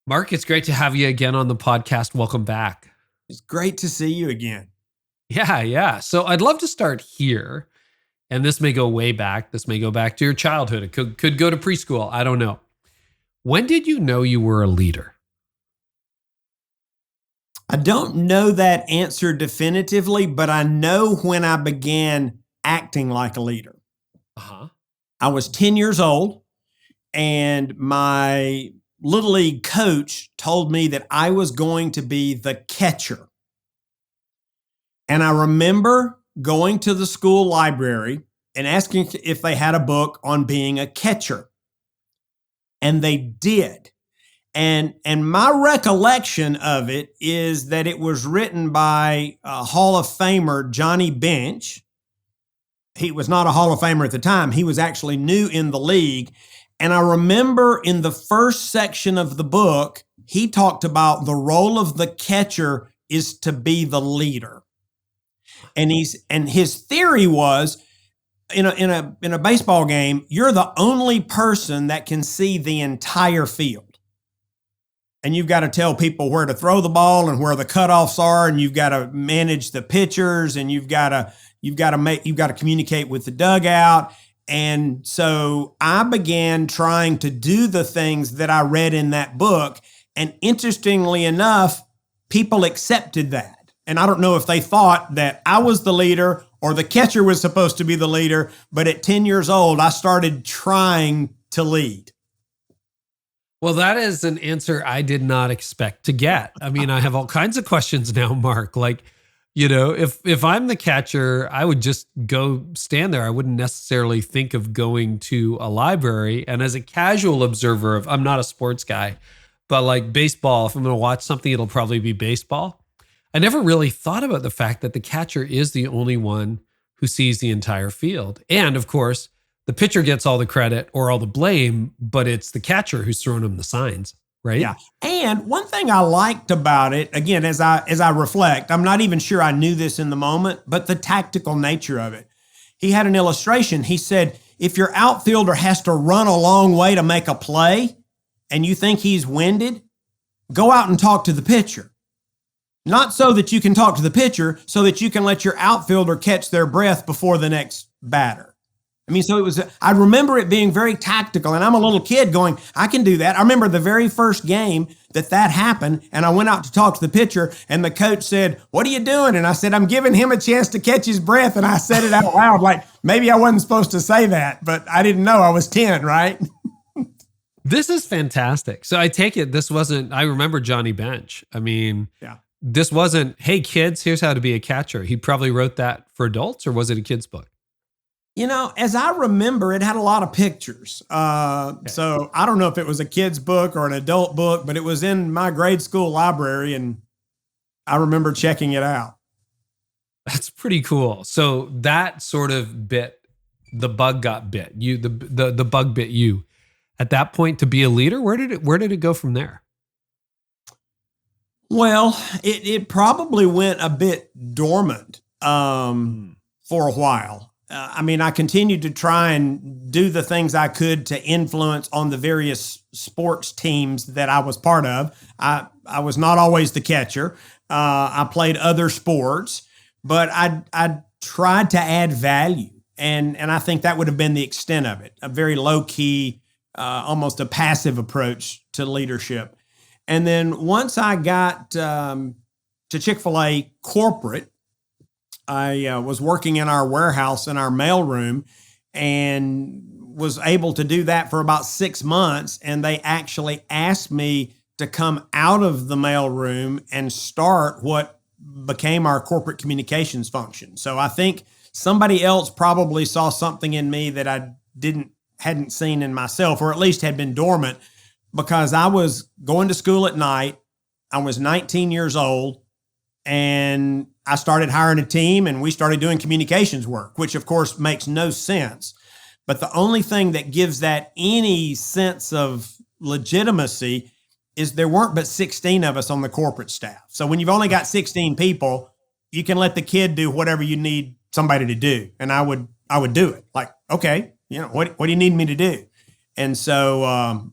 Mark, it's great to have you again on the podcast. Welcome back. It's great to see you again. Yeah. So I'd love to start here. And this may go way back. This may go back to your childhood. It could go to preschool. I don't know. When did you know you were a leader? I don't know that answer definitively, but I know when I began acting like a leader. I was 10 years old, and my Little League coach told me that I was going to be the catcher. And I remember going to the school library and asking if they had a book on being a catcher. And they did. And my recollection of it is that it was written by Hall of Famer Johnny Bench. He was not a Hall of Famer at the time. He was actually new in the league. And I remember in the first section of the book, he talked about the role of the catcher is to be the leader. And his theory was in a baseball game, you're the only person that can see the entire field. And you've got to tell people where to throw the ball and where the cutoffs are, and you've got to manage the pitchers, and you've got to communicate with the dugout. And so I began trying to do the things that I read in that book. And interestingly enough, people accepted that. And I don't know if they thought that I was the leader or the catcher was supposed to be the leader, but at 10 years old, I started trying to lead. Well, that is an answer I did not expect to get. I mean, I have all kinds of questions now, Mark. Like, if I'm the catcher, I would just go stand there. I wouldn't necessarily think of going to a library. And as a casual observer I'm not a sports guy, but like baseball, if I'm going to watch something, it'll probably be baseball. I never really thought about the fact that the catcher is the only one who sees the entire field. And of course, the pitcher gets all the credit or all the blame, but it's the catcher who's throwing him the signs. Right? Yeah. And one thing I liked about it, again, as I reflect, I'm not even sure I knew this in the moment, but the tactical nature of it. He had an illustration. He said, if your outfielder has to run a long way to make a play and you think he's winded, go out and talk to the pitcher. Not so that you can talk to the pitcher, so that you can let your outfielder catch their breath before the next batter. I mean, so I remember it being very tactical, and I'm a little kid going, I can do that. I remember the very first game that happened, and I went out to talk to the pitcher, and the coach said, what are you doing? And I said, I'm giving him a chance to catch his breath, and I said it out loud, like maybe I wasn't supposed to say that, but I didn't know. I was 10, right? This is fantastic. So I take it I remember Johnny Bench. I mean, yeah. This wasn't, hey kids, here's how to be a catcher. He probably wrote that for adults, or was it a kid's book? As I remember, it had a lot of pictures. Okay. So I don't know if it was a kid's book or an adult book, but it was in my grade school library, and I remember checking it out. That's pretty cool. So that sort of the bug got bit. The bug bit you. At that point, to be a leader, where did it go from there? Well, it probably went a bit dormant for a while. I continued to try and do the things I could to influence on the various sports teams that I was part of. I was not always the catcher. I played other sports, but I tried to add value. And I think that would have been the extent of it, a very low key, almost a passive approach to leadership. And then once I got to Chick-fil-A corporate, I was working in our warehouse in our mailroom and was able to do that for about 6 months. And they actually asked me to come out of the mailroom and start what became our corporate communications function. So I think somebody else probably saw something in me that I hadn't seen in myself, or at least had been dormant, because I was going to school at night. I was 19 years old, and I started hiring a team, and we started doing communications work, which of course makes no sense. But the only thing that gives that any sense of legitimacy is there weren't but 16 of us on the corporate staff. So when you've only got 16 people, you can let the kid do whatever you need somebody to do. And I would do it. Like, okay, what do you need me to do? And so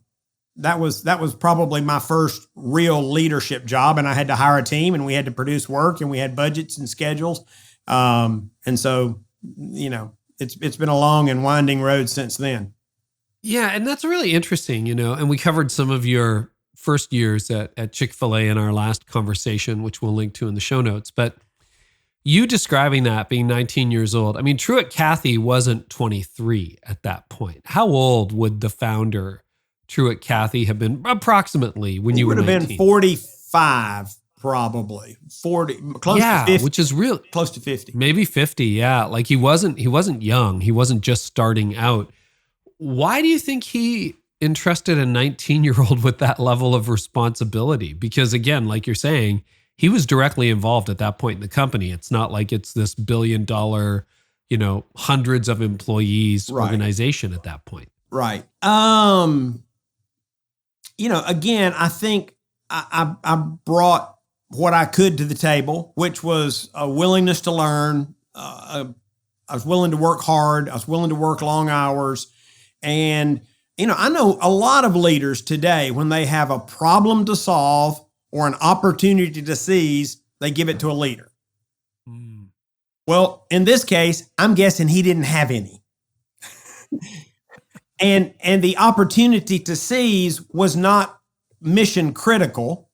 that was probably my first real leadership job, and I had to hire a team, and we had to produce work, and we had budgets and schedules. And so, it's been a long and winding road since then. Yeah, and that's really interesting, and we covered some of your first years at Chick-fil-A in our last conversation, which we'll link to in the show notes. But you describing that being 19 years old, I mean, Truett Cathy wasn't 23 at that point. How old would the founder, Truett Cathy, have been approximately when you were 19? He would have been 45, probably 40, close to 50. Which is real close to 50, maybe 50. Yeah, like he wasn't young. He wasn't just starting out. Why do you think he entrusted a 19-year-old with that level of responsibility? Because again, like you're saying, he was directly involved at that point in the company. It's not like it's this $1 billion, hundreds of employees organization at that point. Right. Again, I think I brought what I could to the table, which was a willingness to learn. I was willing to work hard. I was willing to work long hours. And, I know a lot of leaders today, when they have a problem to solve or an opportunity to seize, they give it to a leader. Mm. Well, in this case, I'm guessing he didn't have any. and the opportunity to seize was not mission critical.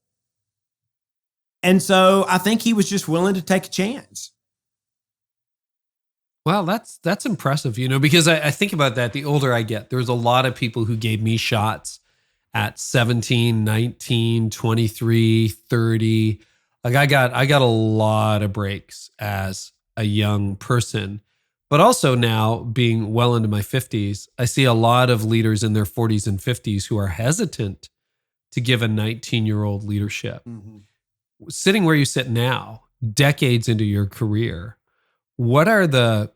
And so I think he was just willing to take a chance. Well, that's impressive, because I think about that. The older I get, there's a lot of people who gave me shots at 17, 19, 23, 30. Like I got a lot of breaks as a young person, but also now being well into my 50s, I see a lot of leaders in their 40s and 50s who are hesitant to give a 19-year-old leadership. Mm-hmm. Sitting where you sit now, decades into your career, what are the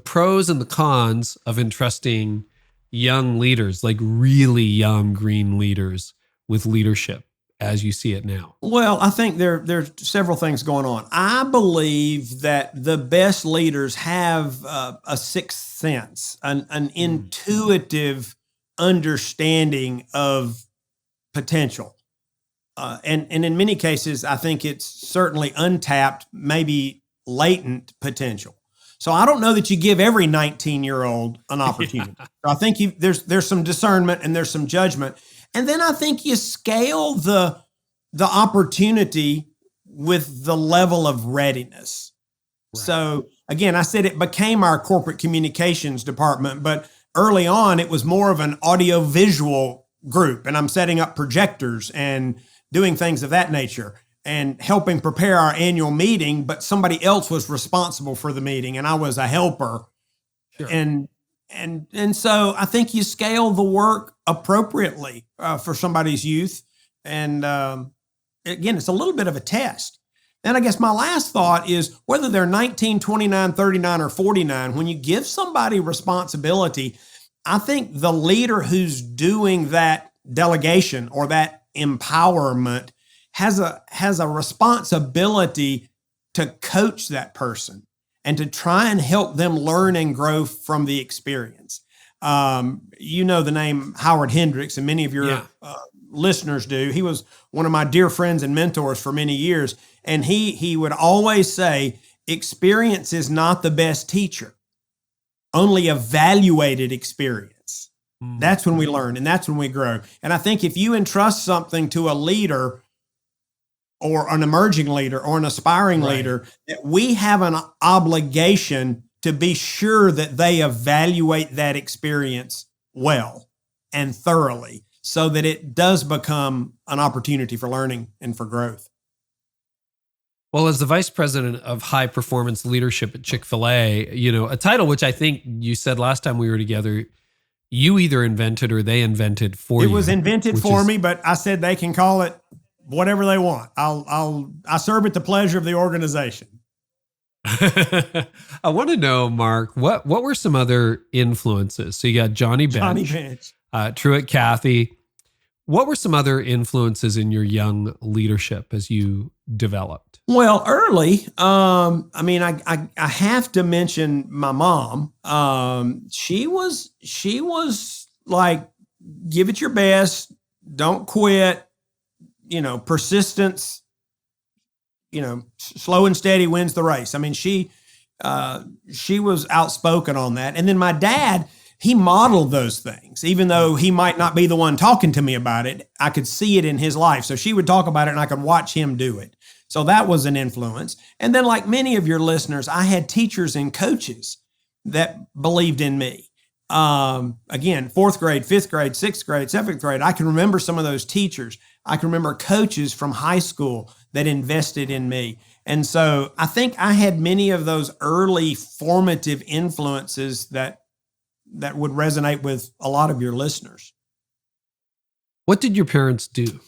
pros and the cons of entrusting young leaders, like really young green leaders, with leadership as you see it now? Well, I think there's several things going on. I believe that the best leaders have a sixth sense, an intuitive understanding of potential. And in many cases, I think it's certainly untapped, maybe latent potential. So I don't know that you give every 19-year-old an opportunity. Yeah. So I think there's some discernment and there's some judgment. And then I think you scale the opportunity with the level of readiness. Right. So again, I said it became our corporate communications department, but early on it was more of an audio-visual group, and I'm setting up projectors and doing things of that nature and helping prepare our annual meeting, but somebody else was responsible for the meeting and I was a helper. Sure. And so I think you scale the work appropriately for somebody's youth. And again, it's a little bit of a test. And I guess my last thought is whether they're 19, 29, 39, or 49, when you give somebody responsibility, I think the leader who's doing that delegation or that empowerment has a responsibility to coach that person and to try and help them learn and grow from the experience. The name Howard Hendricks, and many of your listeners do. He was one of my dear friends and mentors for many years. And he would always say, experience is not the best teacher, only evaluated experience. Mm-hmm. That's when we learn and that's when we grow. And I think if you entrust something to a leader or an emerging leader or an aspiring leader, that we have an obligation to be sure that they evaluate that experience well and thoroughly so that it does become an opportunity for learning and for growth. Well, as the vice president of high performance leadership at Chick-fil-A, a title which I think you said last time we were together, you either invented or they invented for you. It was invented for me, but I said they can call it whatever they want. I serve at the pleasure of the organization. I want to know, Mark, what were some other influences? So you got Johnny Bench. Truett Cathy. What were some other influences in your young leadership as you developed? Well, early, I have to mention my mom. She was like give it your best. Don't quit. Persistence, slow and steady wins the race. I mean, she was outspoken on that. And then my dad, he modeled those things, even though he might not be the one talking to me about it. I could see it in his life. So she would talk about it and I could watch him do it. So that was an influence. And then, like many of your listeners, I had teachers and coaches that believed in me. Again, 4th grade, 5th grade, 6th grade, 7th grade. I can remember some of those teachers. I can remember coaches from high school that invested in me. And so I think I had many of those early formative influences that would resonate with a lot of your listeners. What did your parents do?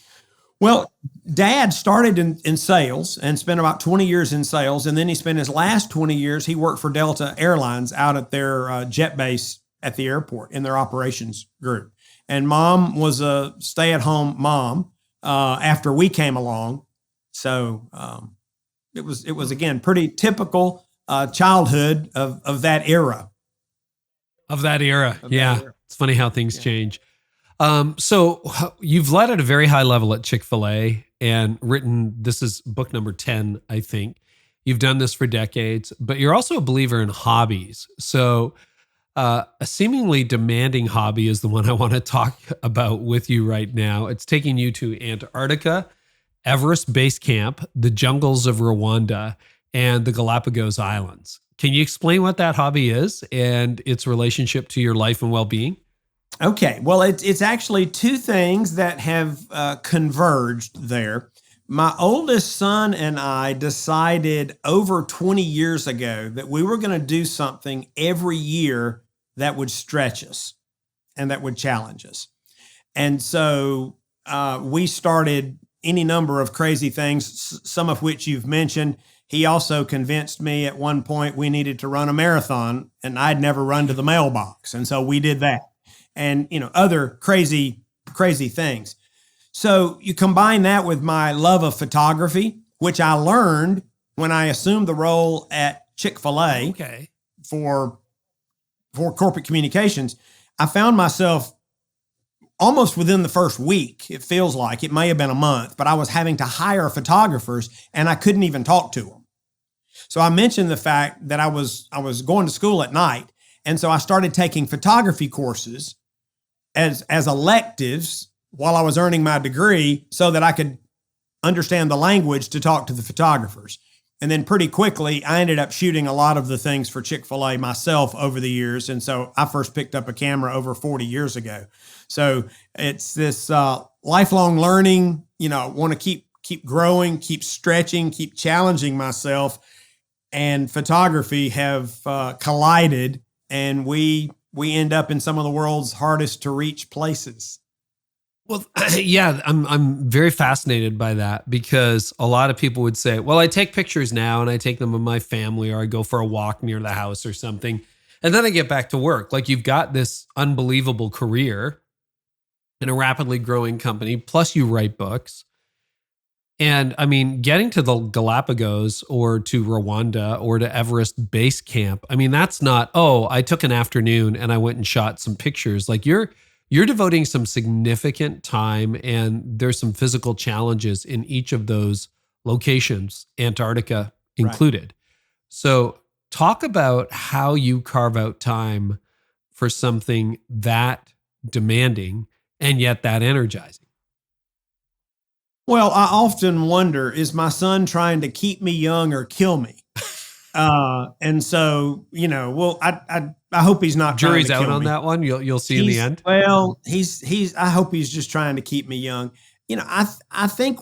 Well, Dad started in sales and spent about 20 years in sales. And then he spent his last 20 years, he worked for Delta Airlines out at their jet base at the airport in their operations group. And Mom was a stay-at-home mom after we came along. So it was again, pretty typical childhood of that era. It's funny how things change. So you've led at a very high level at Chick-fil-A and written, this is book number 10, I think. You've done this for decades, but you're also a believer in hobbies. So a seemingly demanding hobby is the one I want to talk about with you right now. It's taking you to Antarctica, Everest Base Camp, the jungles of Rwanda, and the Galapagos Islands. Can you explain what that hobby is and its relationship to your life and well-being? Okay. Well, it's actually two things that have converged there. My oldest son and I decided over 20 years ago that we were going to do something every year that would stretch us and that would challenge us. And so we started any number of crazy things, some of which you've mentioned. He also convinced me at one point we needed to run a marathon, and I'd never run to the mailbox. And so we did that. And, other crazy things. So you combine that with my love of photography, which I learned when I assumed the role at Chick-fil-A for corporate communications. I found myself almost within the first week, it feels like, it may have been a month, but I was having to hire photographers and I couldn't even talk to them. So I mentioned the fact that I was going to school at night. And so I started taking photography courses as electives while I was earning my degree so that I could understand the language to talk to the photographers. And then pretty quickly, I ended up shooting a lot of the things for Chick-fil-A myself over the years. And so I first picked up a camera over 40 years ago. So it's this lifelong learning, want to keep growing, keep stretching, keep challenging myself. And photography have collided, and we end up in some of the world's hardest to reach places. Well, yeah, I'm very fascinated by that because a lot of people would say, well, I take pictures now and I take them of my family, or I go for a walk near the house or something. And then I get back to work. Like, you've got this unbelievable career in a rapidly growing company, plus you write books. And I mean, getting to the Galapagos or to Rwanda or to Everest Base Camp, I mean, that's not, I took an afternoon and I went and shot some pictures. Like, you're devoting some significant time, and there's some physical challenges in each of those locations, Antarctica included. Right. So talk about how you carve out time for something that demanding and yet that energizing. Well, I often wonder, is my son trying to keep me young or kill me? And so, I hope he's not. Jury's trying to out on me. that one. You'll see in the end. Well, I hope he's just trying to keep me young. I think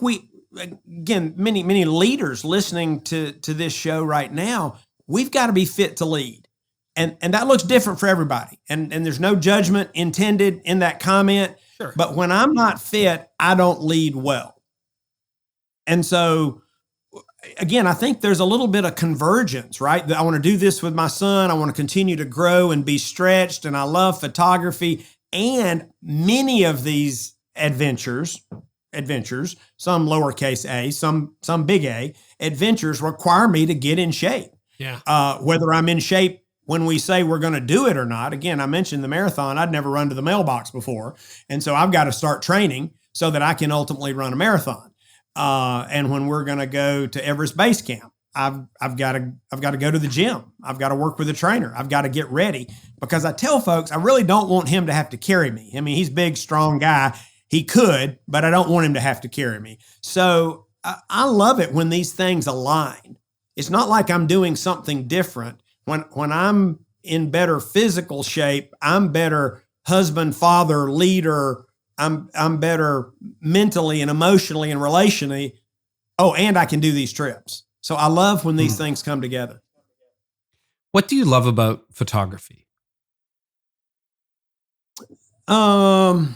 many leaders listening to this show right now, we've got to be fit to lead. And that looks different for everybody. And there's no judgment intended in that comment. Sure. But when I'm not fit, I don't lead well. And so, again, I think there's a little bit of convergence, right? I want to do this with my son. I want to continue to grow and be stretched. And I love photography. And many of these adventures, some lowercase a, some big A, adventures require me to get in shape. Yeah. Whether I'm in shape when we say we're going to do it or not. Again, I mentioned the marathon. I'd never run to the mailbox before. And so I've got to start training so that I can ultimately run a marathon. And when we're going to go to Everest Base Camp, I've got to go to the gym. I've got to work with a trainer. I've got to get ready, because I tell folks, I really don't want him to have to carry me. I mean, he's a big, strong guy. He could, but I don't want him to have to carry me. So I love it when these things align. It's not like I'm doing something different. When I'm in better physical shape, I'm better husband, father, leader. I'm better mentally and emotionally and relationally. Oh, and I can do these trips. So I love when these things come together. What do you love about photography? I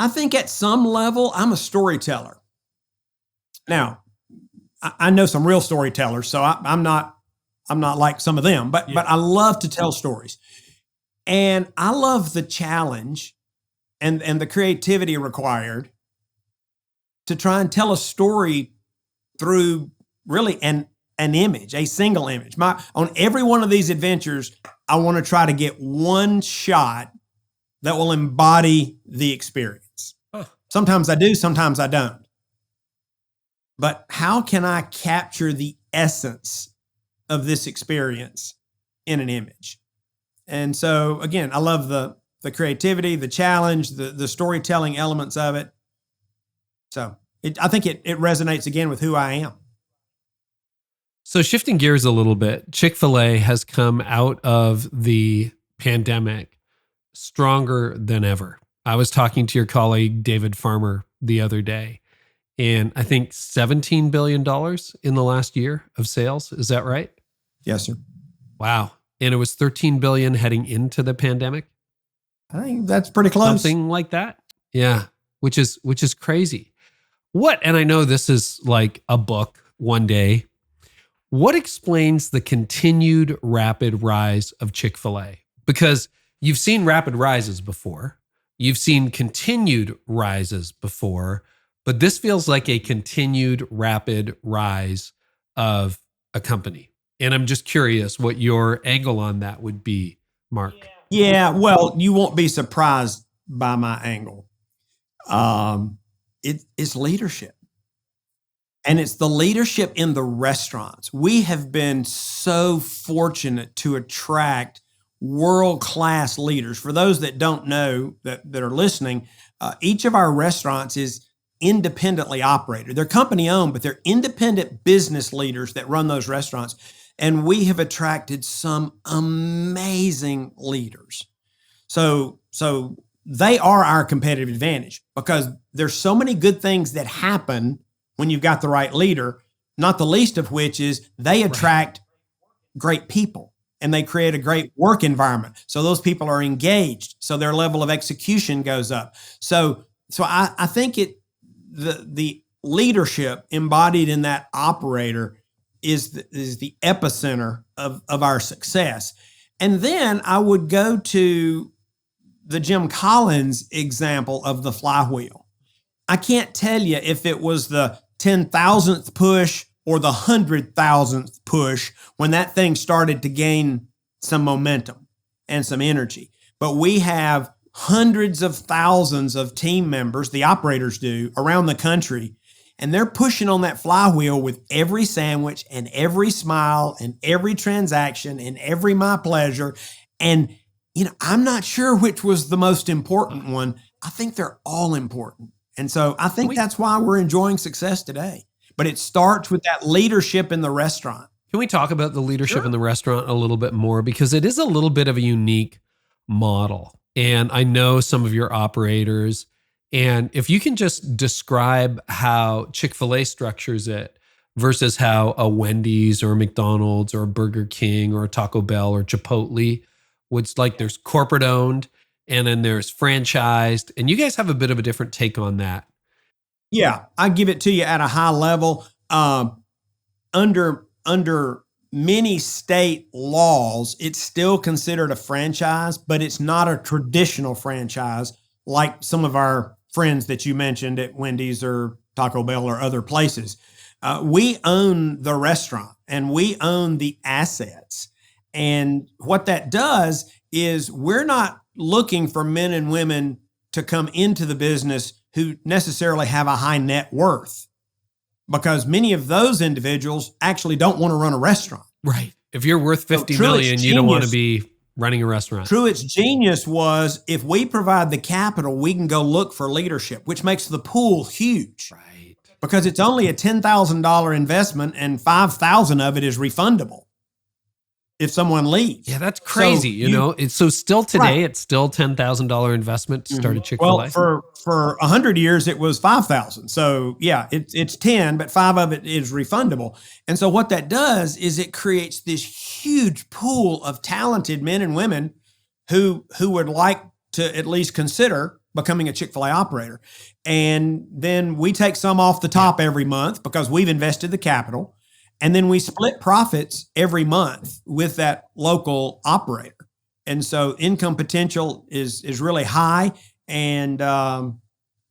think at some level, I'm a storyteller. Now, I know some real storytellers, so I'm not like some of them, but I love to tell stories. And I love the challenge and the creativity required to try and tell a story through really an image, a single image. On every one of these adventures, I want to try to get one shot that will embody the experience. Huh. Sometimes I do, sometimes I don't. But how can I capture the essence of this experience in an image? And so, again, I love the creativity, the challenge, the storytelling elements of it. So I think it resonates again with who I am. So shifting gears a little bit, Chick-fil-A has come out of the pandemic stronger than ever. I was talking to your colleague, David Farmer, the other day, and I think $17 billion in the last year of sales. Is that right? Yes, sir. Wow. And it was $13 billion heading into the pandemic? I think that's pretty close. Something like that. Yeah. Which is crazy. And I know this is like a book one day. What explains the continued rapid rise of Chick-fil-A? Because you've seen rapid rises before. You've seen continued rises before, but this feels like a continued rapid rise of a company. And I'm just curious what your angle on that would be, Mark. Yeah, well, you won't be surprised by my angle. It's leadership. And it's the leadership in the restaurants. We have been so fortunate to attract world-class leaders. For those that don't know, that are listening, each of our restaurants is independently operated. They're company owned, but they're independent business leaders that run those restaurants. And we have attracted some amazing leaders. So they are our competitive advantage, because there's so many good things that happen when you've got the right leader, not the least of which is they attract great people and they create a great work environment. So those people are engaged. So their level of execution goes up. So I think the leadership embodied in that operator is the epicenter of our success. And then I would go to the Jim Collins example of the flywheel. I can't tell you if it was the 10,000th push or the 100,000th push when that thing started to gain some momentum and some energy. But we have hundreds of thousands of team members, the operators do, around the country, and they're pushing on that flywheel with every sandwich and every smile and every transaction and every my pleasure. And, I'm not sure which was the most important one. I think they're all important. And so I think that's why we're enjoying success today. But it starts with that leadership in the restaurant. Can we talk about the leadership in the restaurant a little bit more? Because it is a little bit of a unique model. And I know some of your operators. And if you can just describe how Chick-fil-A structures it versus how a Wendy's or a McDonald's or a Burger King or a Taco Bell or Chipotle, it's like there's corporate owned and then there's franchised. And you guys have a bit of a different take on that. Yeah, I give it to you at a high level. Under many state laws, it's still considered a franchise, but it's not a traditional franchise like some of our friends that you mentioned at Wendy's or Taco Bell or other places. We own the restaurant and we own the assets. And what that does is we're not looking for men and women to come into the business who necessarily have a high net worth, because many of those individuals actually don't want to run a restaurant. Right. If you're worth 50 million, you don't want to be running a restaurant. Truett's genius was, if we provide the capital, we can go look for leadership, which makes the pool huge. Right. Because it's only a $10,000 investment and $5,000 of it is refundable if someone leaves. Yeah, that's crazy. So it's so still today, It's still $10,000 investment to start a Chick-fil-A. Well, for 100 years, it was $5,000. So yeah, it's 10, but 5 of it is refundable. And so what that does is it creates this huge pool of talented men and women who would like to at least consider becoming a Chick-fil-A operator. And then we take some off the top every month because we've invested the capital. And then we split profits every month with that local operator. And so income potential is really high. And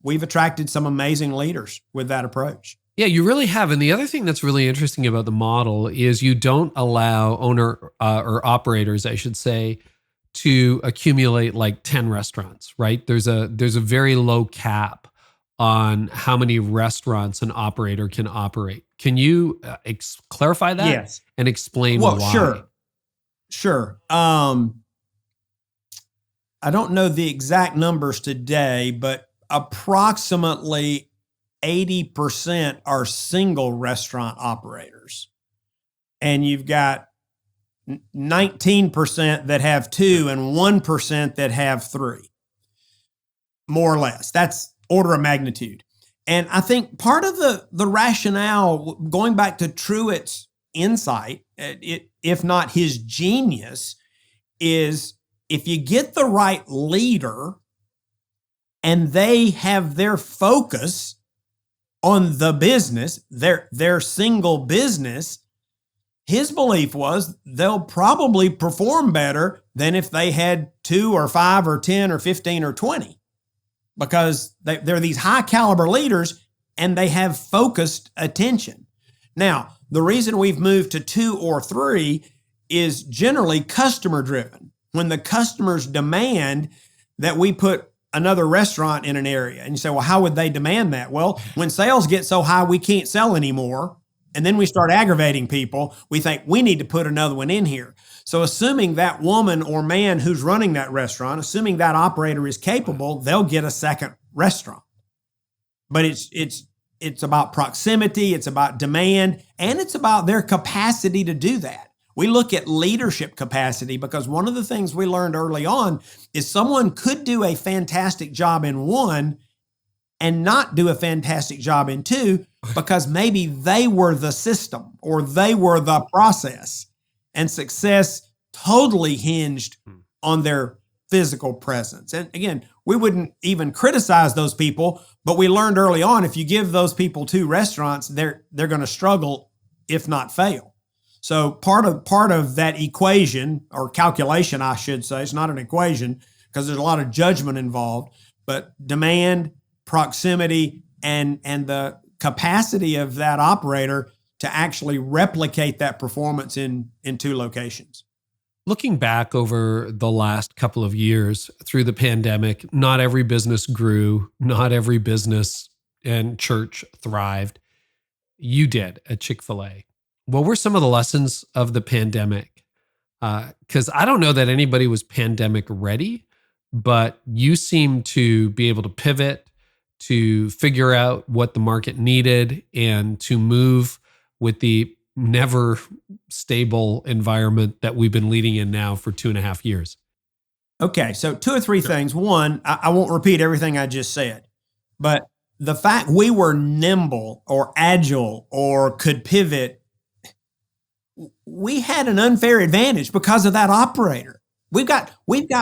we've attracted some amazing leaders with that approach. Yeah, you really have. And the other thing that's really interesting about the model is you don't allow owner or operators, I should say, to accumulate like 10 restaurants, right? There's a very low cap on how many restaurants an operator can operate. Can you clarify that? Yes. And explain why? Sure. I don't know the exact numbers today, but approximately 80% are single restaurant operators. And you've got 19% that have 2 and 1% that have 3, more or less. That's order of magnitude. And I think part of the rationale, going back to Truett's insight, if not his genius, is if you get the right leader and they have their focus on the business, their single business, his belief was they'll probably perform better than if they had 2 or 5 or 10 or 15 or 20. Because they're these high caliber leaders and they have focused attention. Now, the reason we've moved to 2 or 3 is generally customer driven. When the customers demand that we put another restaurant in an area, and you say, well, how would they demand that? Well, when sales get so high we can't sell anymore, and then we start aggravating people, we think we need to put another one in here. So assuming that woman or man who's running that restaurant, assuming that operator is capable, they'll get a second restaurant. But it's about proximity, it's about demand, and it's about their capacity to do that. We look at leadership capacity because one of the things we learned early on is someone could do a fantastic job in 1 and not do a fantastic job in 2 because maybe they were the system or they were the process. And success totally hinged on their physical presence. And again, we wouldn't even criticize those people, but we learned early on, if you give those people 2 restaurants, they're going to struggle, if not fail. So part of that equation or calculation, I should say, it's not an equation because there's a lot of judgment involved, but demand, proximity, and the capacity of that operator to actually replicate that performance in 2 locations. Looking back over the last couple of years through the pandemic, not every business grew, not every business and church thrived. You did at Chick-fil-A. What were some of the lessons of the pandemic? Because I don't know that anybody was pandemic ready, but you seem to be able to pivot, to figure out what the market needed, and to move with the never stable environment that we've been leading in now for 2.5 years. Okay, so 2 or 3 things. One, I won't repeat everything I just said, but the fact we were nimble or agile or could pivot, we had an unfair advantage because of that operator. We've got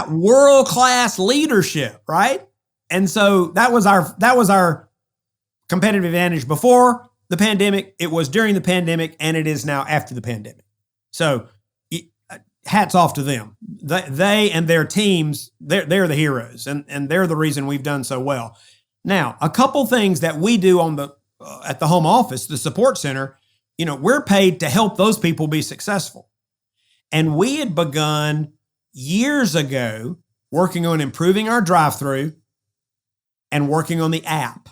world-class leadership, right? And so that was our competitive advantage before the pandemic, it was during the pandemic, and it is now after the pandemic. So hats off to them. They and their teams, they're the heroes, and they're the reason we've done so well. Now, a couple things that we do on at the home office, the support center, we're paid to help those people be successful. And we had begun years ago working on improving our drive-through and working on the app.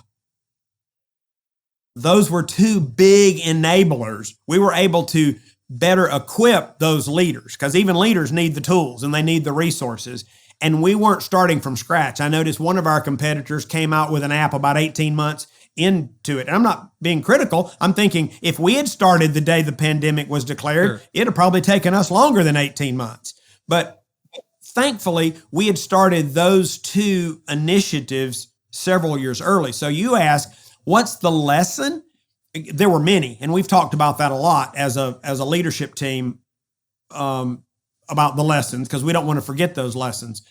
Those were two big enablers. We were able to better equip those leaders because even leaders need the tools and they need the resources. And we weren't starting from scratch. I noticed one of our competitors came out with an app about 18 months into it. And I'm not being critical. I'm thinking if we had started the day the pandemic was declared, it'd have probably taken us longer than 18 months. But thankfully, we had started those two initiatives several years early. So you ask, what's the lesson? There were many, and we've talked about that a lot as a leadership team about the lessons because we don't want to forget those lessons.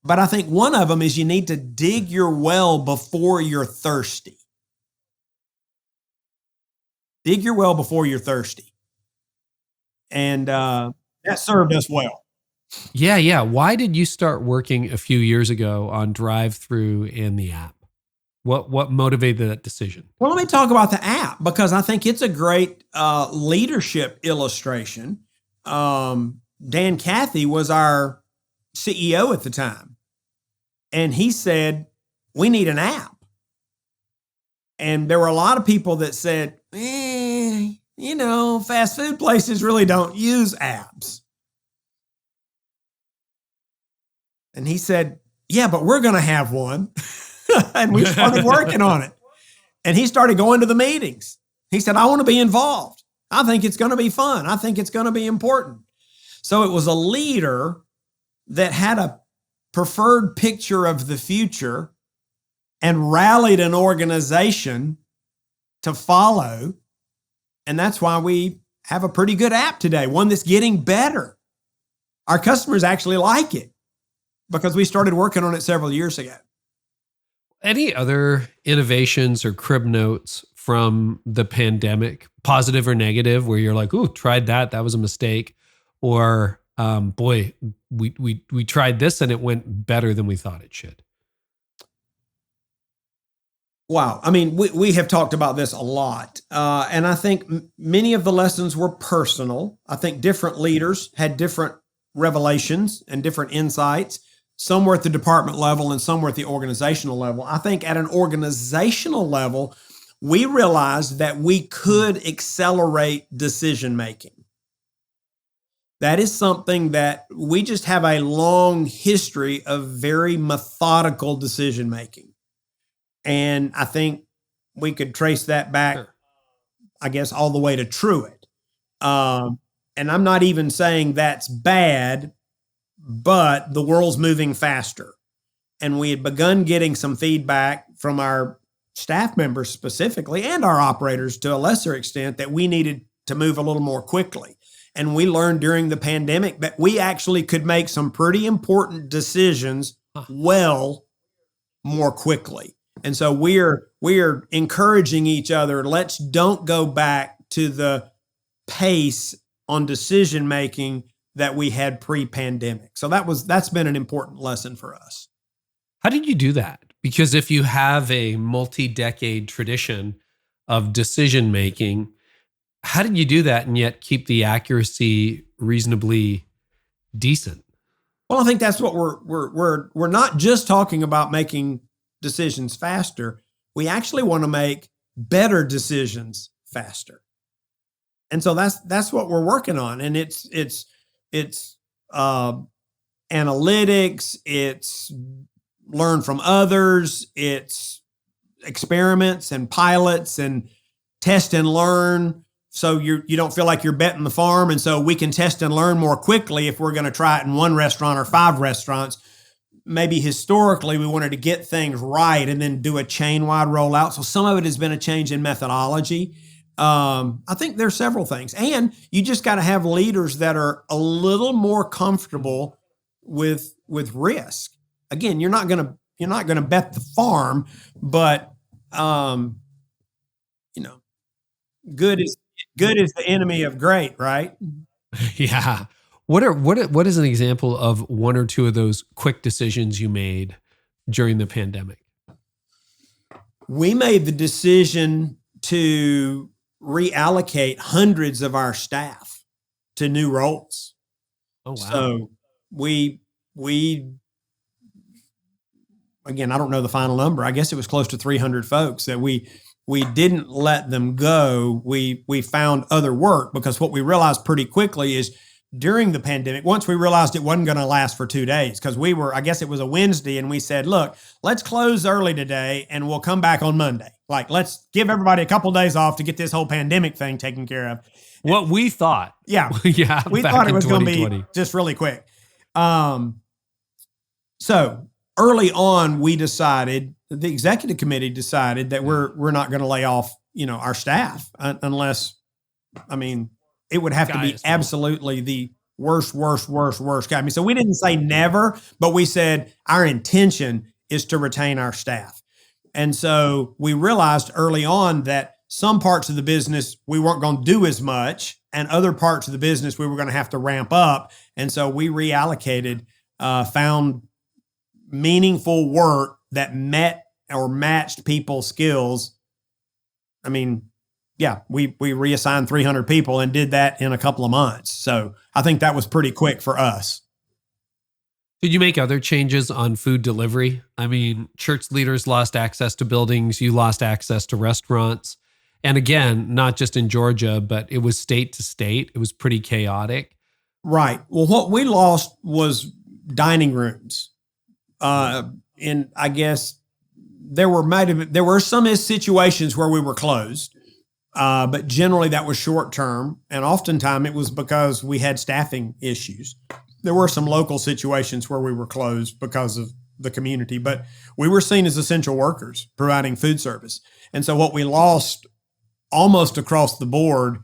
But I think one of them is you need to dig your well before you're thirsty. Dig your well before you're thirsty. And that served us well. Yeah. Why did you start working a few years ago on drive-through and the app? What motivated that decision? Well, let me talk about the app because I think it's a great leadership illustration. Dan Cathy was our CEO at the time. And he said, we need an app. And there were a lot of people that said, fast food places really don't use apps. And he said, yeah, but we're going to have one. And we started working on it. And he started going to the meetings. He said, I want to be involved. I think it's going to be fun. I think it's going to be important. So it was a leader that had a preferred picture of the future and rallied an organization to follow. And that's why we have a pretty good app today, one that's getting better. Our customers actually like it because we started working on it several years ago. Any other innovations or crib notes from the pandemic, positive or negative, where you're like, ooh, tried that. That was a mistake. Or, boy, we tried this and it went better than we thought it should. Wow. I mean, we have talked about this a lot. And I think many of the lessons were personal. I think different leaders had different revelations and different insights. Some were at the department level and some were at the organizational level. I think at an organizational level, we realized that we could accelerate decision-making. That is something that we just have a long history of very methodical decision-making. And I think we could trace that back, I guess, all the way to Truett. And I'm not even saying that's bad, but the world's moving faster. And we had begun getting some feedback from our staff members specifically and our operators to a lesser extent that we needed to move a little more quickly. And we learned during the pandemic that we actually could make some pretty important decisions well more quickly. And so we're encouraging each other, don't go back to the pace on decision making that we had pre-pandemic. So that's been an important lesson for us. How did you do that? Because if you have a multi-decade tradition of decision making, how did you do that and yet keep the accuracy reasonably decent? Well, I think that's what we're not just talking about making decisions faster. We actually want to make better decisions faster. And so that's what we're working on. And it's analytics, it's learn from others, it's experiments and pilots and test and learn. So you don't feel like you're betting the farm. And so we can test and learn more quickly if we're going to try it in one restaurant or 5 restaurants. Maybe historically we wanted to get things right and then do a chain-wide rollout. So some of it has been a change in methodology. I think there's several things. And you just got to have leaders that are a little more comfortable with risk. Again, you're not going to bet the farm, but good is the enemy of great, right? Yeah. What is an example of one or two of those quick decisions you made during the pandemic? We made the decision to reallocate hundreds of our staff to new roles. Oh, wow. So we again, I don't know the final number. I guess it was close to 300 folks that we didn't let them go. We found other work, because what we realized pretty quickly is during the pandemic, once we realized it wasn't going to last for 2 days, because I guess it was a Wednesday, and we said, look, let's close early today and we'll come back on Monday. Like, let's give everybody a couple of days off to get this whole pandemic thing taken care of. What we thought. Yeah. Yeah. We thought it was going to be just really quick. So early on, we decided, the executive committee decided that we're not going to lay off, our staff unless, it would have to be absolutely the worst guy. So we didn't say never, but we said our intention is to retain our staff. And so we realized early on that some parts of the business we weren't going to do as much, and other parts of the business we were going to have to ramp up. And so we reallocated, found meaningful work that met or matched people's skills. We reassigned 300 people and did that in a couple of months. So I think that was pretty quick for us. Did you make other changes on food delivery? Church leaders lost access to buildings. You lost access to restaurants. And again, not just in Georgia, but it was state to state. It was pretty chaotic. Right. Well, what we lost was dining rooms. And I guess there were some situations where we were closed. But generally that was short term. And oftentimes it was because we had staffing issues. There were some local situations where we were closed because of the community, but we were seen as essential workers providing food service. And so what we lost almost across the board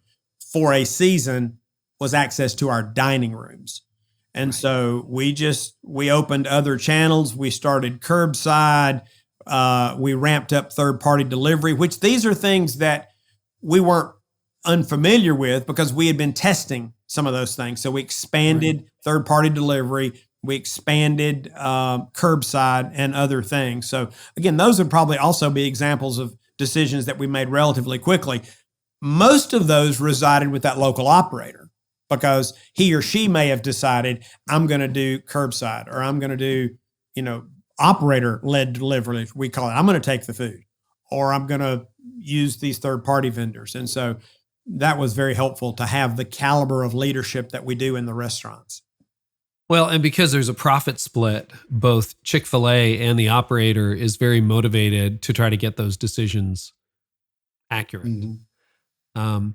for a season was access to our dining rooms. And so we opened other channels. We started curbside. We ramped up third-party delivery, which these are things that we weren't unfamiliar with because we had been testing some of those things. So we expanded third-party delivery. We expanded curbside and other things. So again, those would probably also be examples of decisions that we made relatively quickly. Most of those resided with that local operator because he or she may have decided, I'm going to do curbside, or I'm going to do, operator-led delivery, we call it. I'm going to take the food, or I'm going to use these third-party vendors. And so that was very helpful to have the caliber of leadership that we do in the restaurants. Well, and because there's a profit split, both Chick-fil-A and the operator is very motivated to try to get those decisions accurate. Mm-hmm.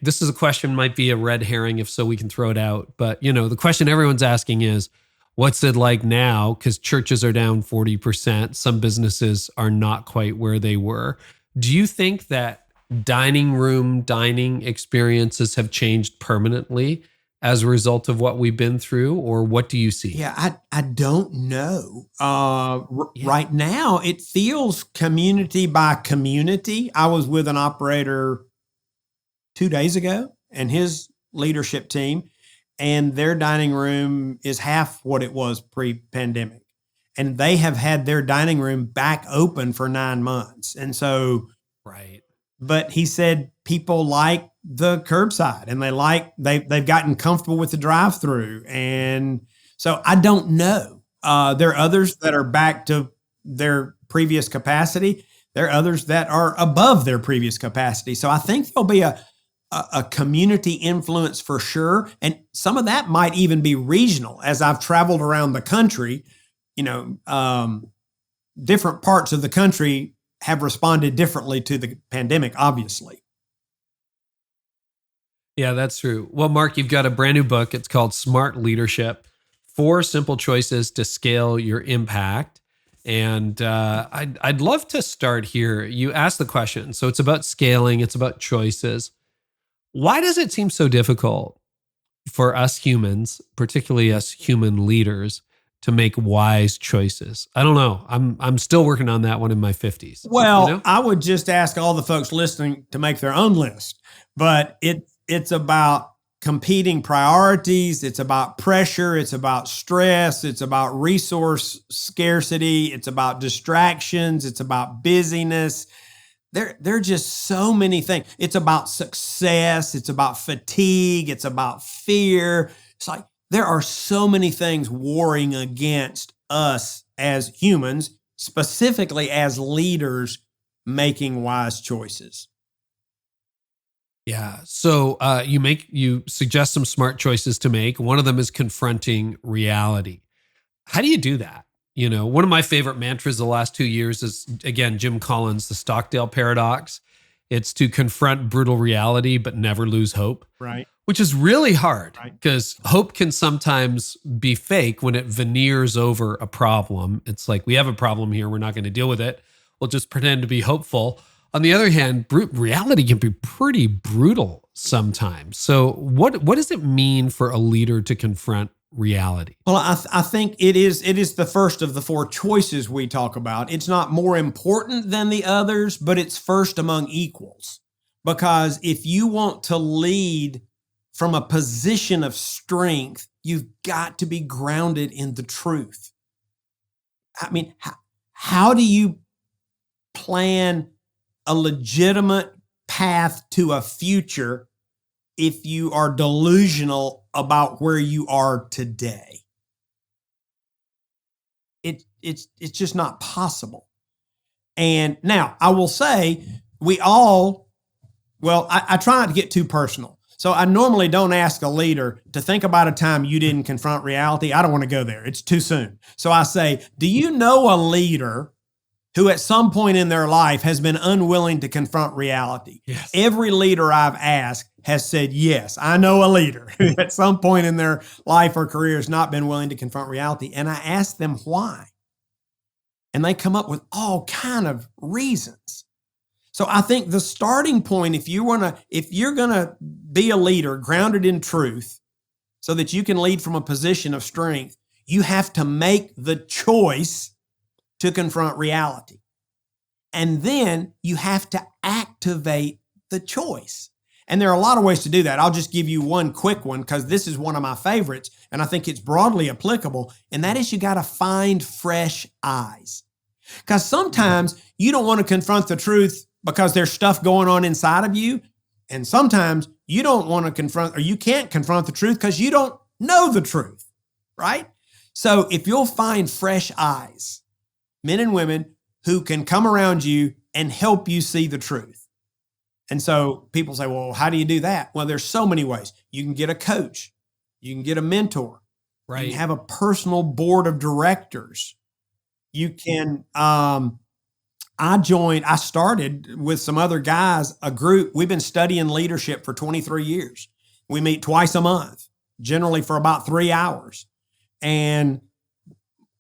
This is a question, might be a red herring, if so we can throw it out. But, the question everyone's asking is, what's it like now? Because churches are down 40%. Some businesses are not quite where they were. Do you think that dining experiences have changed permanently as a result of what we've been through, or what do you see? Yeah, I don't know. Right now, it feels community by community. I was with an operator 2 days ago and his leadership team, and their dining room is half what it was pre-pandemic. And they have had their dining room back open for 9 months. And so, but he said people like the curbside and they've gotten comfortable with the drive-through. And so I don't know. There are others that are back to their previous capacity. There are others that are above their previous capacity. So I think there'll be a community influence for sure. And some of that might even be regional. As I've traveled around the country, different parts of the country have responded differently to the pandemic, obviously. Yeah, that's true. Well, Mark, you've got a brand new book. It's called Smart Leadership: 4 Simple Choices to Scale Your Impact. And I'd love to start here. You asked the question. So it's about scaling. It's about choices. Why does it seem so difficult for us humans, particularly us human leaders, to make wise choices? I don't know. I'm still working on that one in my 50s. Well, I would just ask all the folks listening to make their own list. But it's about competing priorities. It's about pressure. It's about stress. It's about resource scarcity. It's about distractions. It's about busyness. There are just so many things. It's about success. It's about fatigue. It's about fear. It's like there are so many things warring against us as humans, specifically as leaders making wise choices. Yeah. So you suggest some smart choices to make. One of them is confronting reality. How do you do that? One of my favorite mantras the last 2 years is, again, Jim Collins, the Stockdale paradox. It's to confront brutal reality, but never lose hope. Right. Which is really hard because hope can sometimes be fake when it veneers over a problem. It's like, we have a problem here. We're not going to deal with it. We'll just pretend to be hopeful. On the other hand, reality can be pretty brutal sometimes. So what does it mean for a leader to confront reality? Well, I think it is the first of the four choices we talk about. It's not more important than the others, but it's first among equals. Because if you want to lead from a position of strength, you've got to be grounded in the truth. I mean, how do you plan a legitimate path to a future if you are delusional about where you are today? It's just not possible. And now I will say I try not to get too personal. So I normally don't ask a leader to think about a time you didn't confront reality. I don't want to go there. It's too soon. So I say, do you know a leader who at some point in their life has been unwilling to confront reality? Yes. Every leader I've asked has said, yes, I know a leader who at some point in their life or career has not been willing to confront reality. And I ask them why. And they come up with all kind of reasons. So I think the starting point, if you're going to be a leader grounded in truth so that you can lead from a position of strength, you have to make the choice to confront reality. And then you have to activate the choice. And there are a lot of ways to do that. I'll just give you one quick one because this is one of my favorites, and I think it's broadly applicable, and that is you got to find fresh eyes. Because sometimes you don't want to confront the truth because there's stuff going on inside of you, and sometimes you don't want to confront, or you can't confront the truth because you don't know the truth, right? So if you'll find fresh eyes, men and women who can come around you and help you see the truth. And so people say, well, how do you do that? Well, there's so many ways. You can get a coach. You can get a mentor. Right. You can have a personal board of directors. You can, I started with some other guys, a group. We've been studying leadership for 23 years. We meet twice a month, generally for about 3 hours. And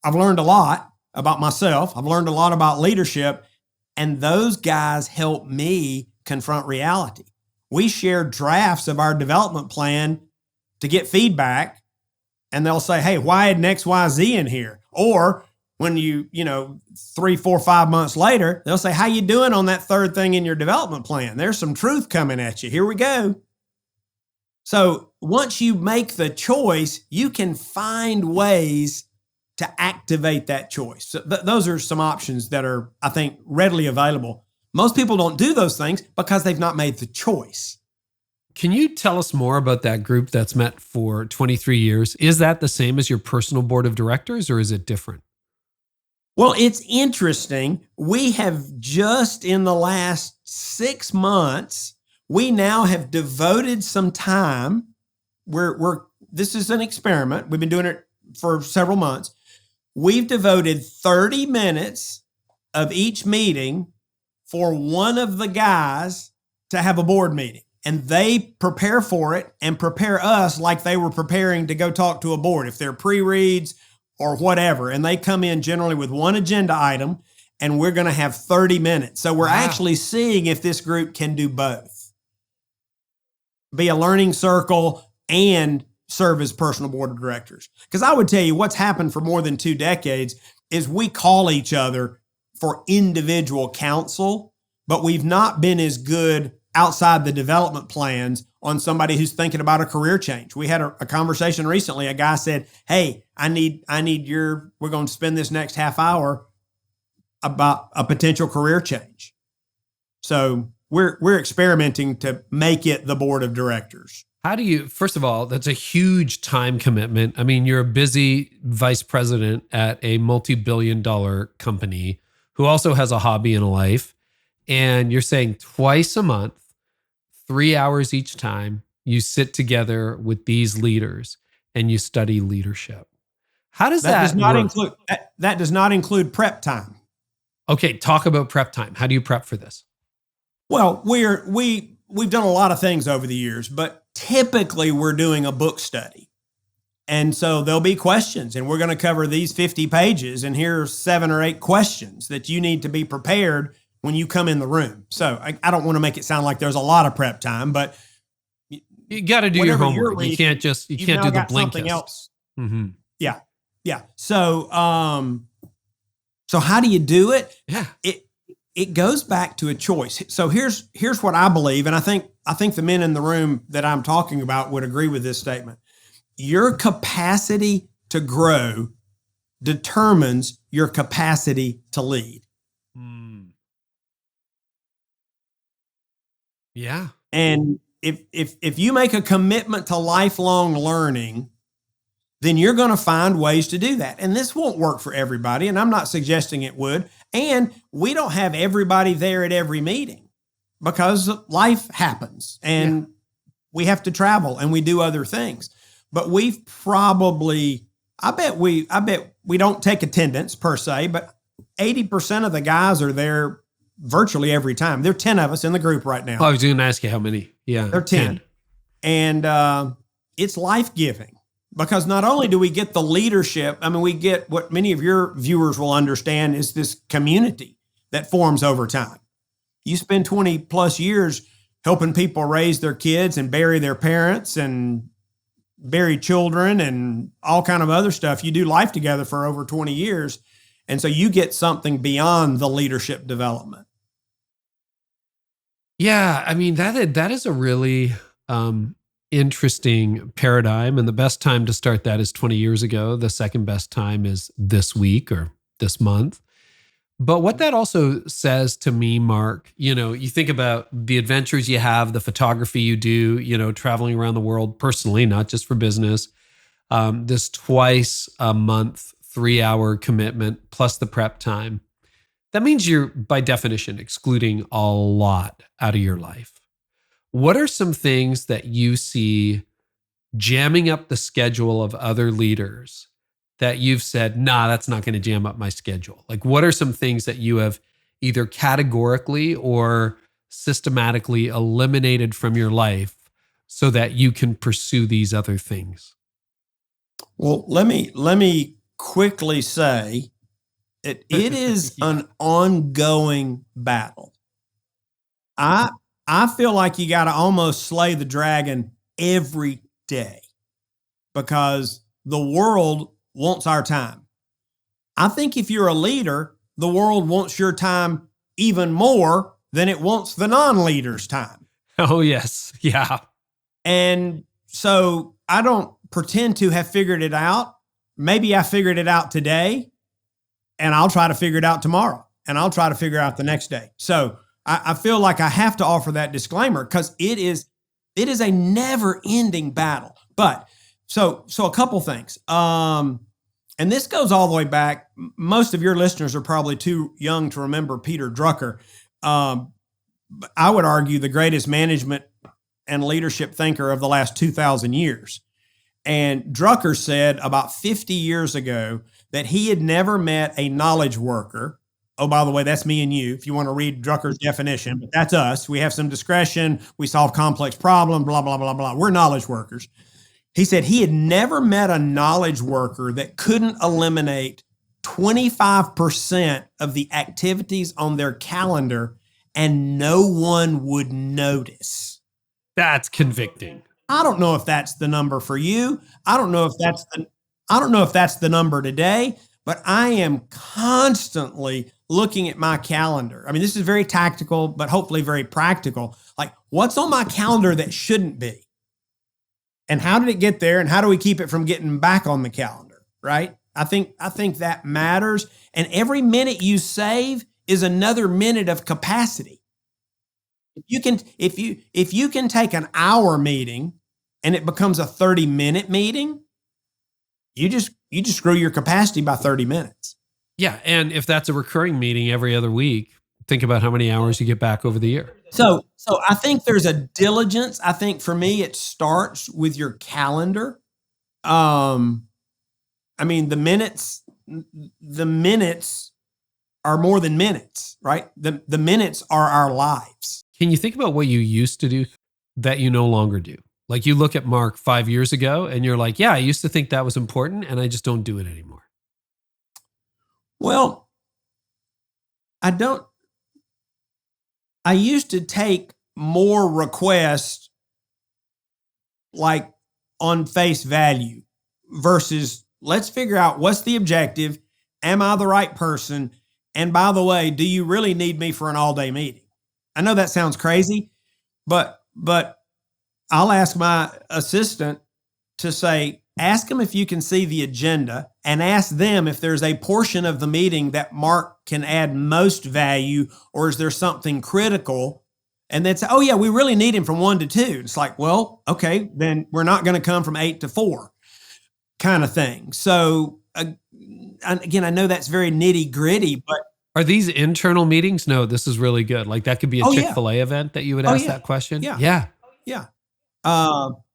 I've learned a lot about myself. I've learned a lot about leadership. And those guys help me confront reality. We share drafts of our development plan to get feedback. And they'll say, hey, why isn't X, Y, Z in here? Or when 3, 4, 5 months later, they'll say, how you doing on that third thing in your development plan? There's some truth coming at you. Here we go. So once you make the choice, you can find ways to activate that choice. So those are some options that are, I think, readily available. Most people don't do those things because they've not made the choice. Can you tell us more about that group that's met for 23 years? Is that the same as your personal board of directors, or is it different? Well, it's interesting. We have just in the last 6 months, we now have devoted some time. This is an experiment. We've been doing it for several months. We've devoted 30 minutes of each meeting for one of the guys to have a board meeting. And they prepare for it and prepare us like they were preparing to go talk to a board, if they're pre-reads or whatever. And they come in generally with one agenda item, and we're going to have 30 minutes. So we're actually seeing if this group can do both. Be a learning circle and serve as personal board of directors. Because I would tell you what's happened for more than 2 decades is we call each other for individual counsel, but we've not been as good outside the development plans on somebody who's thinking about a career change. We had a conversation recently. A guy said, hey, we're going to spend this next half hour about a potential career change. So we're experimenting to make it the board of directors. How do you, first of all, that's a huge time commitment. I mean, you're a busy vice president at a multi-billion-dollar company who also has a hobby and a life. And you're saying twice a month, 3 hours each time, you sit together with these leaders and you study leadership. How does that does not work? include that does not include prep time. Okay, talk about prep time. How do you prep for this? Well, we've done a lot of things over the years, but typically we're doing a book study. And so there'll be questions, and we're going to cover these 50 pages, and here's 7 or 8 questions that you need to be prepared when you come in the room. So I don't want to make it sound like there's a lot of prep time, but you got to do your homework. You can't do the Blinkist. Else. Mm-hmm. Yeah. Yeah. So, so how do you do it? Yeah. It goes back to a choice. So here's what I believe, and I think the men in the room that I'm talking about would agree with this statement. Your capacity to grow determines your capacity to lead. Yeah. And if you make a commitment to lifelong learning, then you're going to find ways to do that. And this won't work for everybody, and I'm not suggesting it would. And we don't have everybody there at every meeting because life happens and we have to travel and we do other things. But we've probably, I bet we don't take attendance per se, but 80% of the guys are there virtually every time. There are 10 of us in the group right now. I was going to ask you how many. Yeah. There are 10. And it's life-giving. Because not only do we get the leadership, I mean, we get what many of your viewers will understand is this community that forms over time. You spend 20 plus years helping people raise their kids and bury their parents and bury children and all kind of other stuff. You do life together for over 20 years. And so you get something beyond the leadership development. Yeah. I mean, that is a really, interesting paradigm. And the best time to start that is 20 years ago. The second best time is this week or this month. But what that also says to me, Mark, you think about the adventures you have, the photography you do, traveling around the world personally, not just for business, this twice a month, 3-hour commitment plus the prep time. That means you're, by definition, excluding a lot out of your life. What are some things that you see jamming up the schedule of other leaders that you've said, nah, that's not going to jam up my schedule? Like, what are some things that you have either categorically or systematically eliminated from your life so that you can pursue these other things? Well, let me quickly say that it is an ongoing battle. I feel like you got to almost slay the dragon every day because the world wants our time. I think if you're a leader, the world wants your time even more than it wants the non-leader's time. Oh, yes. Yeah. And so I don't pretend to have figured it out. Maybe I figured it out today and I'll try to figure it out tomorrow and I'll try to figure out the next day. So I feel like I have to offer that disclaimer because it is a never-ending battle. But so a couple things, and this goes all the way back. Most of your listeners are probably too young to remember Peter Drucker. I would argue the greatest management and leadership thinker of the last 2,000 years. And Drucker said about 50 years ago that he had never met a knowledge worker. Oh, by the way, that's me and you, if you want to read Drucker's definition, but that's us. We have some discretion. We solve complex problems, blah, blah, blah, blah. We're knowledge workers. He said he had never met a knowledge worker that couldn't eliminate 25% of the activities on their calendar and no one would notice. That's convicting. I don't know if that's the number for you. I don't know if that's the number today, but I am constantly looking at my calendar. I mean, this is very tactical, but hopefully very practical. Like, what's on my calendar that shouldn't be? And how did it get there? And how do we keep it from getting back on the calendar? Right? I think that matters. And every minute you save is another minute of capacity. If you can take an hour meeting and it becomes a 30-minute meeting, you just screw your capacity by 30 minutes. Yeah. And if that's a recurring meeting every other week, think about how many hours you get back over the year. So I think there's a diligence. I think for me, it starts with your calendar. I mean, the minutes are more than minutes, right? The minutes are our lives. Can you think about what you used to do that you no longer do? Like you look at Mark 5 years ago and you're like, yeah, I used to think that was important and I just don't do it anymore. Well, I used to take more requests like on face value versus let's figure out what's the objective. Am I the right person? And by the way, do you really need me for an all-day meeting? I know that sounds crazy, but I'll ask my assistant to say, ask them if you can see the agenda and ask them if there's a portion of the meeting that Mark can add most value, or is there something critical? And they'd say, oh yeah, we really need him from 1 to 2. It's like, well, okay, then we're not going to come from 8 to 4 kind of thing. So again, I know that's very nitty gritty, but are these internal meetings? No, this is really good. Like that could be a Chick-fil-A event that you would ask that question. Yeah. Yeah. Yeah.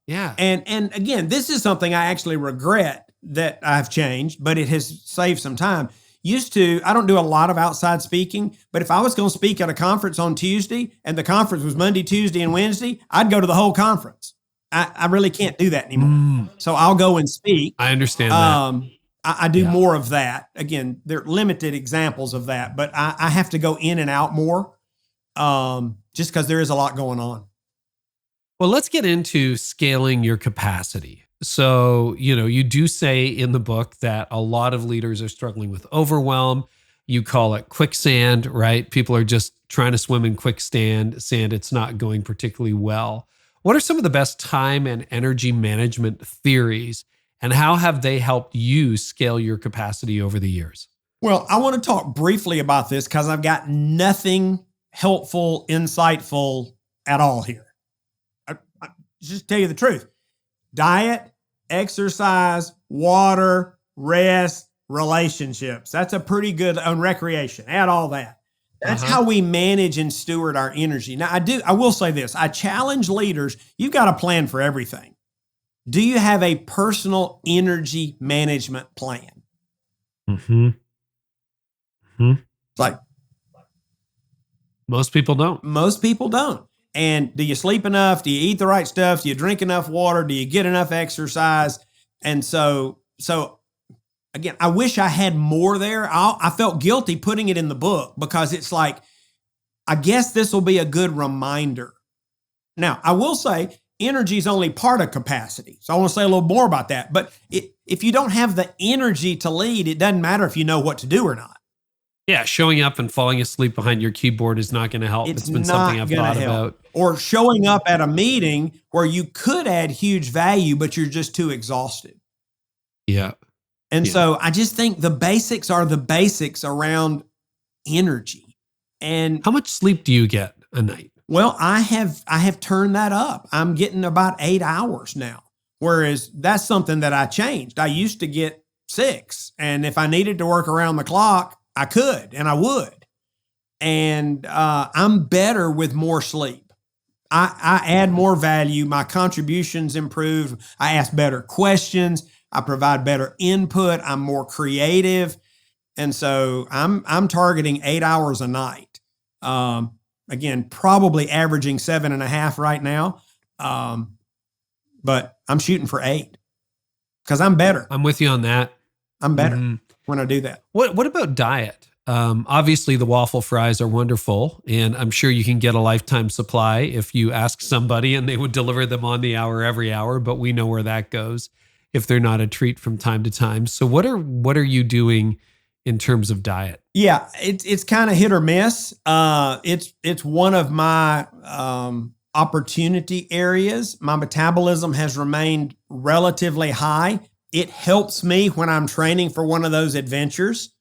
Yeah. And again, this is something I actually regret that I've changed, but it has saved some time. I don't do a lot of outside speaking, but if I was going to speak at a conference on Tuesday and the conference was Monday, Tuesday, and Wednesday, I'd go to the whole conference. I really can't do that anymore. So I'll go and speak. I understand that. I do more of that. Again, there are limited examples of that, but I have to go in and out more just because there is a lot going on. Well, let's get into scaling your capacity. So, you do say in the book that a lot of leaders are struggling with overwhelm. You call it quicksand, right? People are just trying to swim in quicksand, it's not going particularly well. What are some of the best time and energy management theories, and how have they helped you scale your capacity over the years? Well, I want to talk briefly about this because I've got nothing helpful, insightful at all here. Just tell you the truth. Diet, exercise, water, rest, relationships. That's a pretty good on recreation. Add all that. That's how we manage and steward our energy. Now, I will say this. I challenge leaders. You've got a plan for everything. Do you have a personal energy management plan? Like most people don't. Most people don't. And do you sleep enough? Do you eat the right stuff? Do you drink enough water? Do you get enough exercise? And so again, I wish I had more there. I felt guilty putting it in the book because it's like, I guess this will be a good reminder. Now, I will say energy is only part of capacity. So I want to say a little more about that. But if you don't have the energy to lead, it doesn't matter if you know what to do or not. Yeah, showing up and falling asleep behind your keyboard is not going to help. It's been something I've thought about. Or showing up at a meeting where you could add huge value, but you're just too exhausted. Yeah. And so I just think the basics are the basics around energy. And how much sleep do you get a night? Well, I have turned that up. I'm getting about 8 hours now, whereas that's something that I changed. I used to get 6, and if I needed to work around the clock, I could, and I would. And I'm better with more sleep. I add more value. My contributions improve. I ask better questions. I provide better input. I'm more creative. And so I'm targeting 8 hours a night. Again, probably averaging 7.5 right now. But I'm shooting for 8 because I'm better. I'm with you on that. I'm better when I do that. What about diet? Obviously, the waffle fries are wonderful, and I'm sure you can get a lifetime supply if you ask somebody and they would deliver them on the hour every hour, but we know where that goes if they're not a treat from time to time. So what are you doing in terms of diet? Yeah, it's kind of hit or miss. It's one of my opportunity areas. My metabolism has remained relatively high. It helps me when I'm training for one of those adventures.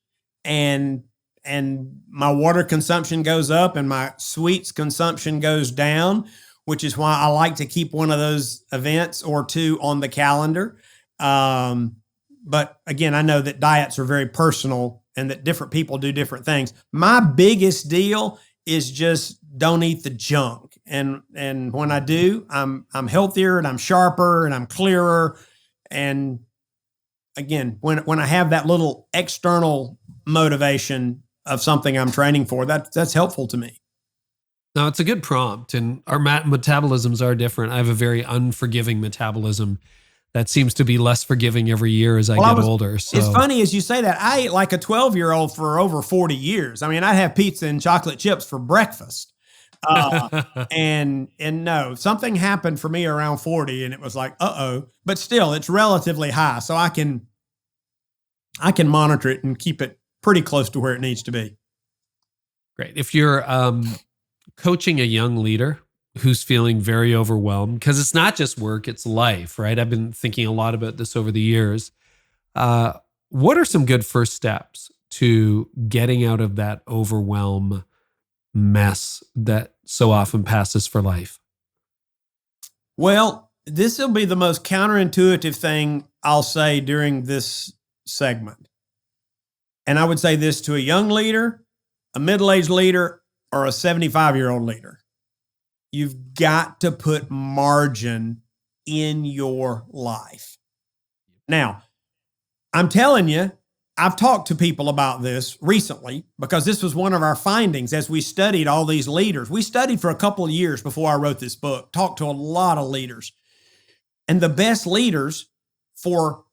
And my water consumption goes up and my sweets consumption goes down, which is why I like to keep one of those events or two on the calendar. But again, I know that diets are very personal and that different people do different things. My biggest deal is just don't eat the junk. And when I do, I'm healthier and I'm sharper and I'm clearer. And again, when I have that little external motivation of something I'm training for, that's helpful to me. No, it's a good prompt, and our metabolisms are different. I have a very unforgiving metabolism that seems to be less forgiving every year as I get older. So it's funny as you say that. I ate like a 12-year-old for over 40 years. I mean, I'd have pizza and chocolate chips for breakfast. And no, something happened for me around 40 and it was like, but still it's relatively high. So I can monitor it and keep it pretty close to where it needs to be. Great. If you're coaching a young leader who's feeling very overwhelmed, because it's not just work, it's life, right? I've been thinking a lot about this over the years. What are some good first steps to getting out of that overwhelm mess that so often passes for life? Well, this will be the most counterintuitive thing I'll say during this segment. And I would say this to a young leader, a middle-aged leader, or a 75-year-old leader. You've got to put margin in your life. Now, I'm telling you, I've talked to people about this recently because this was one of our findings as we studied all these leaders. We studied for a couple of years before I wrote this book, talked to a lot of leaders. And the best leaders for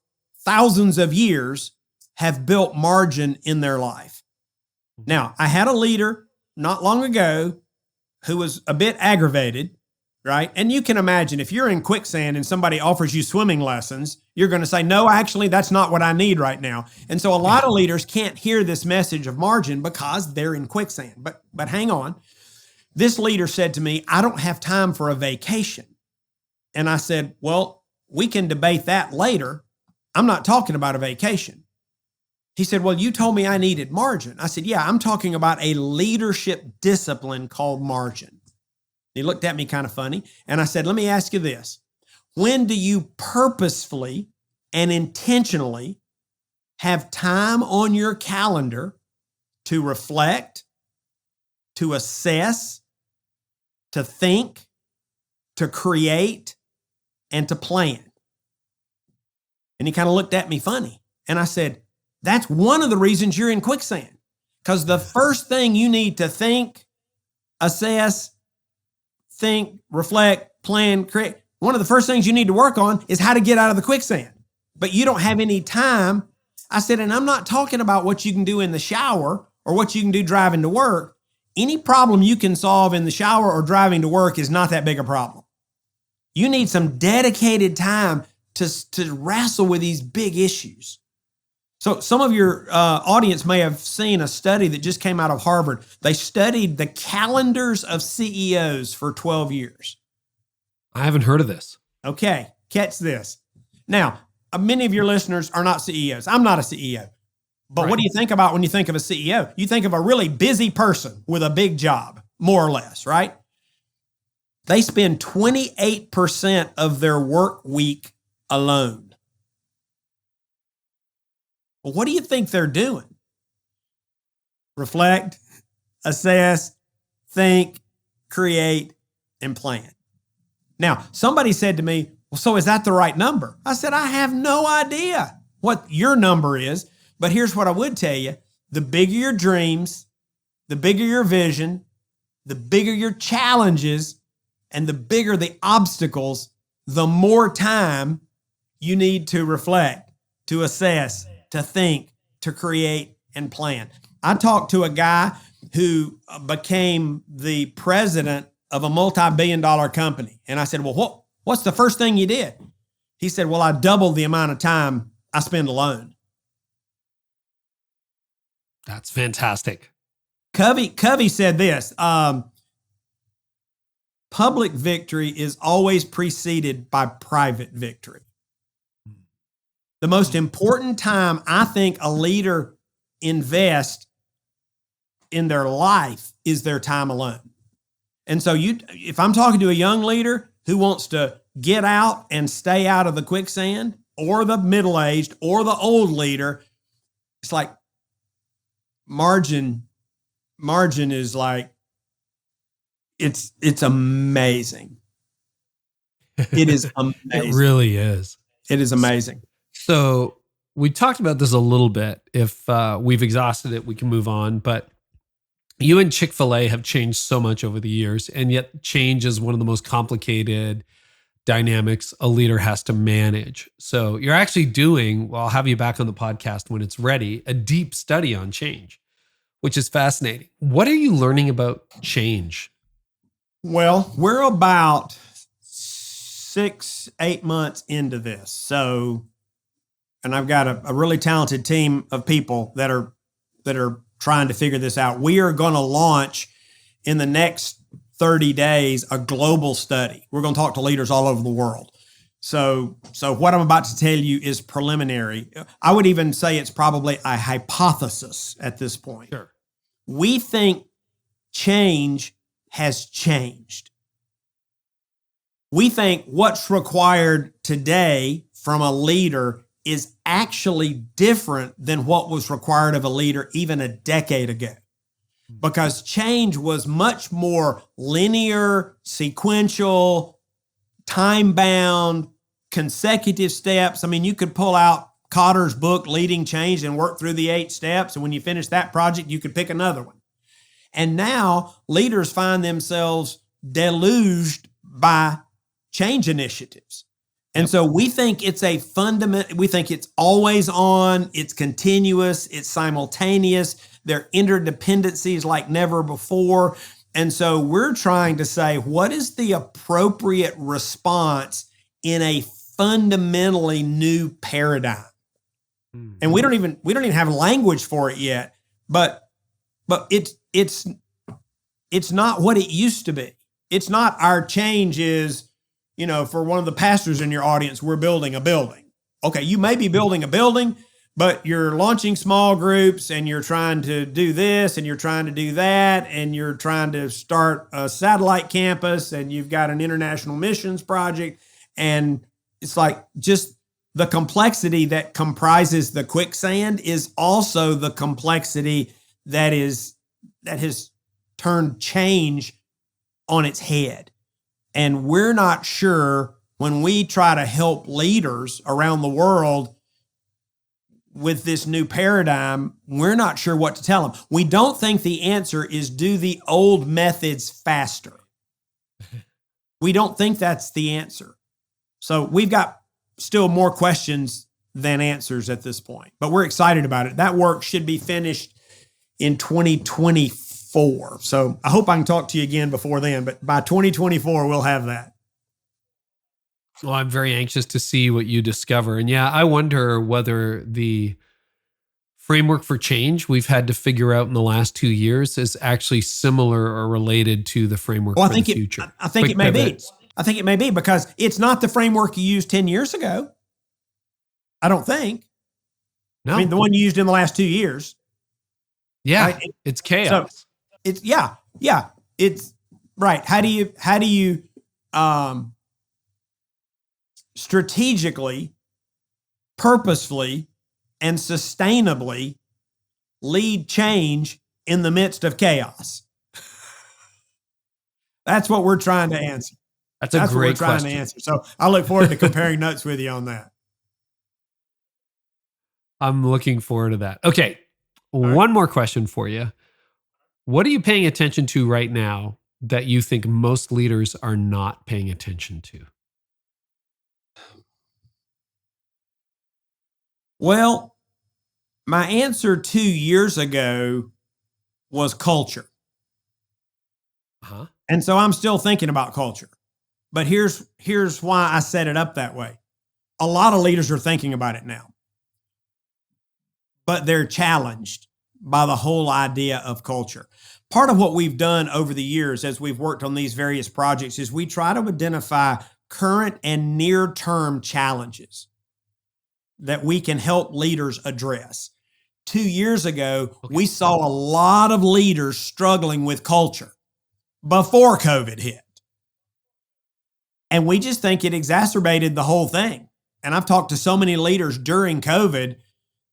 thousands of years have built margin in their life. Now, I had a leader not long ago who was a bit aggravated, right? And you can imagine if you're in quicksand and somebody offers you swimming lessons, you're going to say, no, actually, that's not what I need right now. And so a lot of leaders can't hear this message of margin because they're in quicksand. But hang on. This leader said to me, I don't have time for a vacation. And I said, well, we can debate that later. I'm not talking about a vacation. He said, well, you told me I needed margin. I said, yeah, I'm talking about a leadership discipline called margin. He looked at me kind of funny. And I said, let me ask you this. When do you purposefully and intentionally have time on your calendar to reflect, to assess, to think, to create, and to plan? And he kind of looked at me funny. And I said, that's one of the reasons you're in quicksand. Because the first thing you need to think, assess, reflect, plan, create, one of the first things you need to work on is how to get out of the quicksand. But you don't have any time. I said, and I'm not talking about what you can do in the shower or what you can do driving to work. Any problem you can solve in the shower or driving to work is not that big a problem. You need some dedicated time to wrestle with these big issues. So some of your audience may have seen a study that just came out of Harvard. They studied the calendars of CEOs for 12 years. I haven't heard of this. Okay, catch this. Now, many of your listeners are not CEOs. I'm not a CEO. But What do you think about when you think of a CEO? You think of a really busy person with a big job, more or less, right? They spend 28% of their work week alone. Well, what do you think they're doing? Reflect, assess, think, create, and plan. Now, somebody said to me, well, so is that the right number? I said, I have no idea what your number is, but here's what I would tell you. The bigger your dreams, the bigger your vision, the bigger your challenges, and the bigger the obstacles, the more time you need to reflect, to assess, to think, to create, and plan. I talked to a guy who became the president of a multi-billion-dollar company. And I said, well, what's the first thing you did? He said, well, I doubled the amount of time I spend alone. That's fantastic. Covey said this, public victory is always preceded by private victory. The most important time I think a leader invests in their life is their time alone. And so if I'm talking to a young leader who wants to get out and stay out of the quicksand, or the middle-aged or the old leader, it's like margin is like, it's amazing. It is amazing. It really is. It is amazing. So we talked about this a little bit. If we've exhausted it, we can move on. But you and Chick-fil-A have changed so much over the years, and yet change is one of the most complicated dynamics a leader has to manage. So you're actually doing, well, I'll have you back on the podcast when it's ready, a deep study on change, which is fascinating. What are you learning about change? Well, we're about 6-8 months into this. So, and I've got a really talented team of people that are trying to figure this out. We are going to launch in the next 30 days a global study. We're going to talk to leaders all over the world. So what I'm about to tell you is preliminary. I would even say it's probably a hypothesis at this point. Sure. We think change has changed. We think what's required today from a leader is actually different than what was required of a leader even a decade ago. Because change was much more linear, sequential, time-bound, consecutive steps. I mean, you could pull out Cotter's book, Leading Change, and work through the 8 steps. And when you finish that project, you could pick another one. And now leaders find themselves deluged by change initiatives. And so we think it's we think it's always on, it's continuous, it's simultaneous, there are interdependencies like never before. And so we're trying to say, what is the appropriate response in a fundamentally new paradigm? Mm-hmm. And we don't even have language for it yet, but it's not what it used to be. It's not our change is, for one of the pastors in your audience, we're building a building. Okay, you may be building a building, but you're launching small groups and you're trying to do this and you're trying to do that and you're trying to start a satellite campus and you've got an international missions project. And it's like just the complexity that comprises the quicksand is also the complexity that has turned change on its head. And we're not sure when we try to help leaders around the world with this new paradigm, we're not sure what to tell them. We don't think the answer is do the old methods faster. We don't think that's the answer. So we've got still more questions than answers at this point, but we're excited about it. That work should be finished in 2024. So I hope I can talk to you again before then, but by 2024, we'll have that. Well, I'm very anxious to see what you discover. And yeah, I wonder whether the framework for change we've had to figure out in the last 2 years is actually similar or related to the framework for the future. I think it may be. I think it may be because it's not the framework you used 10 years ago. I don't think. No. I mean, the one you used in the last 2 years. Yeah, right? It's chaos. So it's yeah. It's right. How do you strategically, purposefully, and sustainably lead change in the midst of chaos? That's what we're trying to answer. That's a great question. What we're trying to answer. So I look forward to comparing notes with you on that. I'm looking forward to that. Okay. One more question for you. What are you paying attention to right now that you think most leaders are not paying attention to? Well, my answer 2 years ago was culture. And so I'm still thinking about culture. But here's why I set it up that way. A lot of leaders are thinking about it now. But they're challenged by the whole idea of culture. Part of what we've done over the years as we've worked on these various projects is we try to identify current and near-term challenges that we can help leaders address. 2 years ago, we saw a lot of leaders struggling with culture before COVID hit. And we just think it exacerbated the whole thing. And I've talked to so many leaders during COVID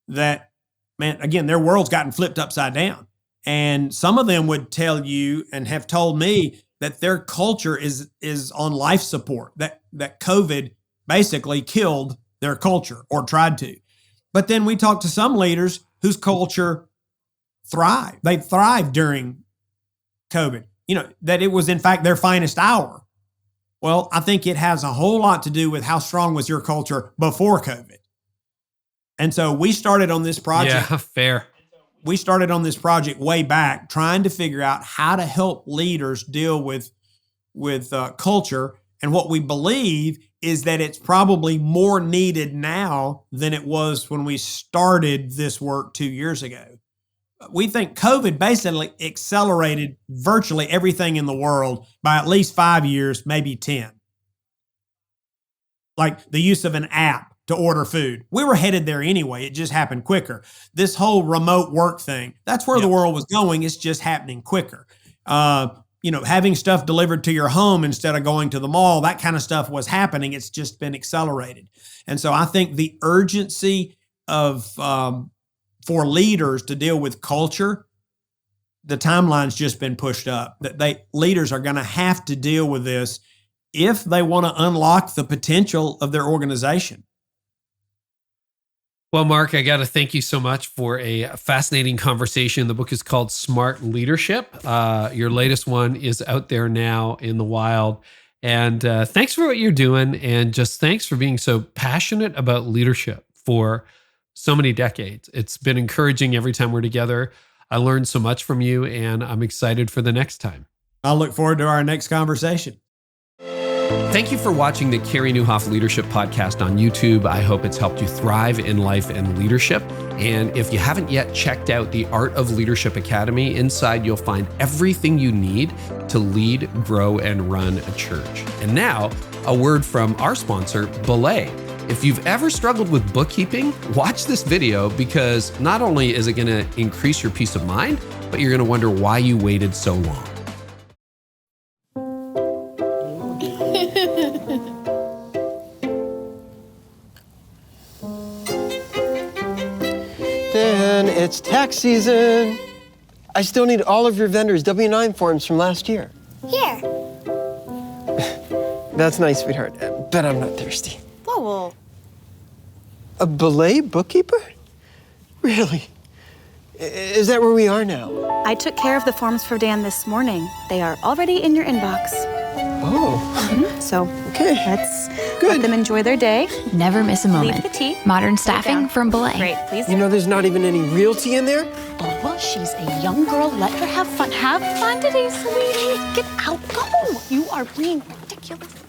that, man, again, their world's gotten flipped upside down. And some of them would tell you and have told me that their culture is on life support, that COVID basically killed their culture or tried to. But then we talked to some leaders whose culture thrived. They thrived during COVID, that it was in fact their finest hour. Well, I think it has a whole lot to do with how strong was your culture before COVID. And so we started on this project. Yeah, fair. We started on this project way back, trying to figure out how to help leaders deal with culture. And what we believe is that it's probably more needed now than it was when we started this work 2 years ago. We think COVID basically accelerated virtually everything in the world by at least 5 years, maybe 10. Like the use of an app to order food. We were headed there anyway. It just happened quicker. This whole remote work thing, that's where the world was going. It's just happening quicker. Having stuff delivered to your home instead of going to the mall, that kind of stuff was happening. It's just been accelerated. And so I think the urgency of for leaders to deal with culture, the timeline's just been pushed up. That leaders are going to have to deal with this if they want to unlock the potential of their organization. Well, Mark, I got to thank you so much for a fascinating conversation. The book is called Smart Leadership. Your latest one is out there now in the wild. And thanks for what you're doing. And just thanks for being so passionate about leadership for so many decades. It's been encouraging every time we're together. I learned so much from you, and I'm excited for the next time. I'll look forward to our next conversation. Thank you for watching the Carey Nieuwhof Leadership Podcast on YouTube. I hope it's helped you thrive in life and leadership. And if you haven't yet checked out the Art of Leadership Academy, inside you'll find everything you need to lead, grow, and run a church. And now, a word from our sponsor, BELAY. If you've ever struggled with bookkeeping, watch this video, because not only is it going to increase your peace of mind, but you're going to wonder why you waited so long. Dan, it's tax season. I still need all of your vendors' W-9 forms from last year. Here. That's nice, sweetheart. Bet I'm not thirsty. Whoa. A BELAY bookkeeper? Really? Is that where we are now? I took care of the forms for Dan this morning. They are already in your inbox. Oh. So, okay. Let's let them enjoy their day. Never miss a moment. Leave the tea. Modern staffing from BELAY. Great, please. You know there's not even any real tea in there? Oh, well, she's a young girl. Let her have fun. Have fun today, sweetie. Get out. Go. You are being ridiculous.